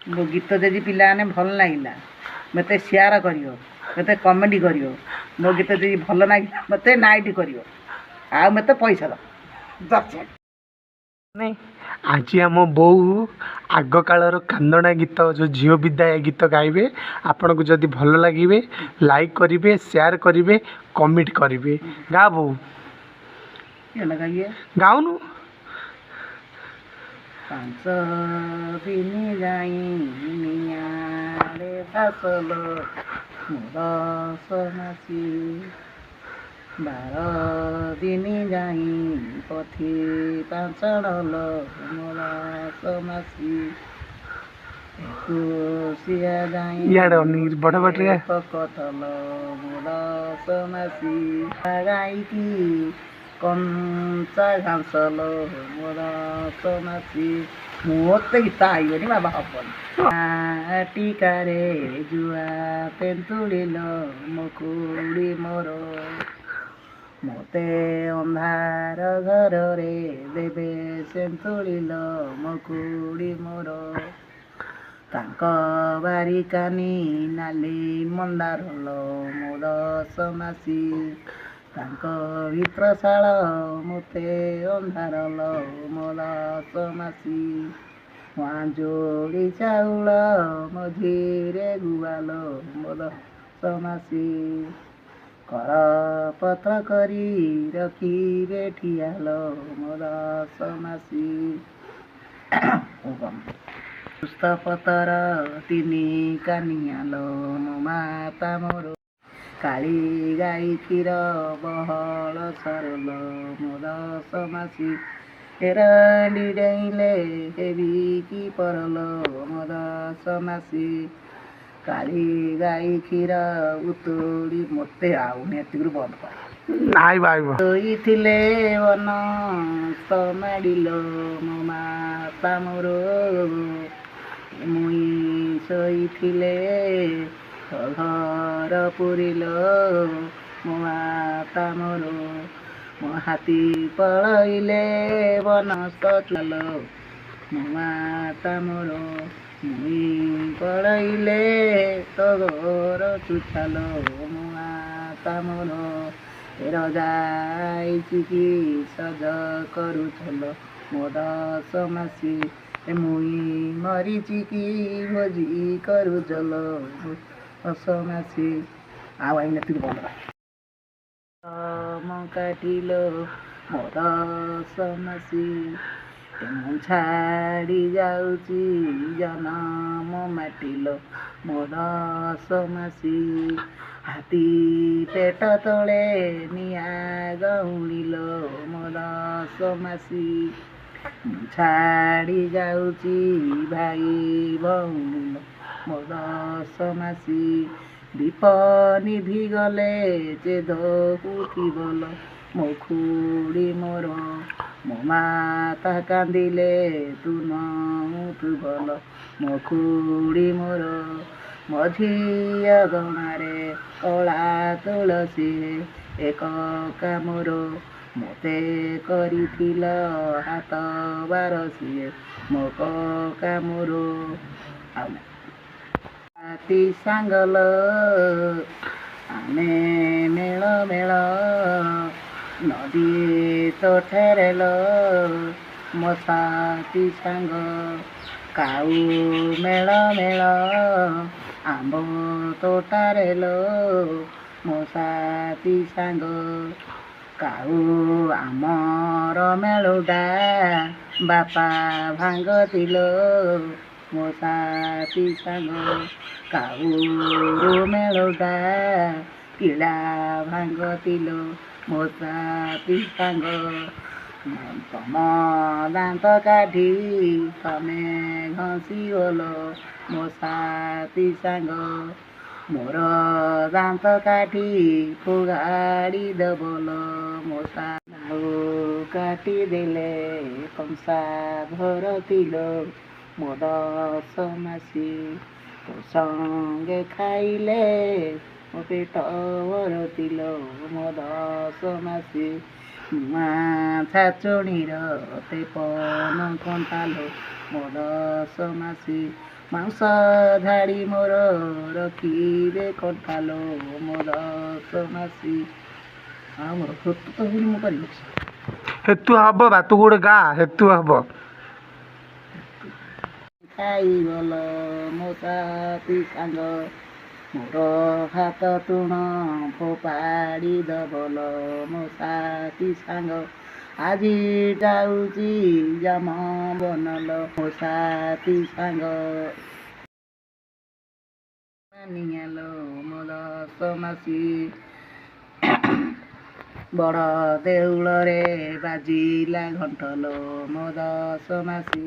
मो गीत जदि पिलाने भल लगे मत सेयार कर मत कमेंट कर मो गीत जदि भल लगे मत नाइट कर आ मत पैसा दे नहीं आज आम बो आग कालर कांदना गीत जो झील विदाय गीत गाइबे आपन को जदि भल लगे लाइक करेंगे शेयर करेंगे कमेंट करेंगे गा बो गाउनु 5 दिन जाई नियारे फासल मोर समासी 12 दिन जाई पथि पांचड़ल मोर समासी 21 जाई बड़ बड़ पकटल मोर समासी गाईकी कंचा घासल मोर समासी मत गीत आईबनी बाबा हबन टीकारे जुआ तेंतुड़िल मकुड़ी मोर मते अंधार घर रे देवे सेंतुड़िल मकुड़ी मोर तांक बारी कानी नाली मंदारल मोर समासी तांक भित्रशाल मते अंधारल मोर समासी जोड़ी चाउल मझिरे गुआल मोर समासी कर पत्र करी रखीरे ठियाल मोर समासी पुस्त पतर तिनी कानियाल मो माता मोर काली गाई क्षीर बहल सरल मोर समासी एरंडी डेले हेबी की परल मोर समासी काली गाई क्षीर उतोड़ी मते आउनी एतिकरू बंद कर वन समाड़िल मो माता मोर मुई शोइथिले घर पुरिल मो माता मोर मो हाथी पलैले बनस्त चल मो माता मोर मुई पलैले तो घर चुछाल मो माता मोर रजाई कि सज करुछल मोर समासी मुई मरीची कि भोजी करुछल समासी आवाइन तिर बंद काटिल मोर समासी छाड़ी जाऊची जनम माटिल मोर समासी हाथी पेट तले निया गौड़िल मोर समासी छाड़ी जाऊची भाई भौणिल मोर समासी दीप निभि गले जे धुथी बोल मो खुड़ी मोर मो माता कांदिले तू नूठु बोल मो खुड़ी मोर मझिया गणारे कला तुलसी एक कामर मते करिथिल हाथ बारसी मो कामर हाथी सांगल आमे मेल मेल नदी तोठेरेल मो साथी सांग काऊ मेल मेल आंब तोटारेल मो साथी सांग काऊ आमर मेलुडा बापा भांगतिल मो साथी सांग काऊ मेलुडा किला भांगतिल मो साथी सांग तम दांत काठी तमे घसी गल मो साथी सांग मोर दांत काठी फुगाड़ी दबल मो साथी काटी देले कंसा भरतिल मोर समासी तो संगे खाइले मो पेट भरतिल मोर समासी छाचुणीर तेपन कंटाल मोर समासी ମାଉଁସ ଧାଡ଼ି ମୋର ରଖିବେ କଣ୍ଟାଲୋ ମୋ 10 ମାସି। ଆଉ ମୋର ହେତୁ ତ ହେଇନି ମୁଁ କରିବି। ହେତୁ ହବ ବା ତୁ ଗୋଟେ ଗାଁ ହେତୁ ହବ। ଖାଇଗଲ ମୋ ସାଥି ସାଙ୍ଗ ମୋର ହାତ ତୁଣ ଫୋପାଡ଼ି ଦବଲ ମୋ ସାଥି ସାଙ୍ଗ। ଆଜି ଯାଉଛି ଜାମ ବନଲ ମୋ ସାଥି ସାଙ୍ଗ। ମାନିଆଲୋ ମୋ 10 ମାସି ବଡ଼ ଦେଉଳରେ ବାଜିଲା ଘଣ୍ଟଲୋ ମୋ 10 ମାସି।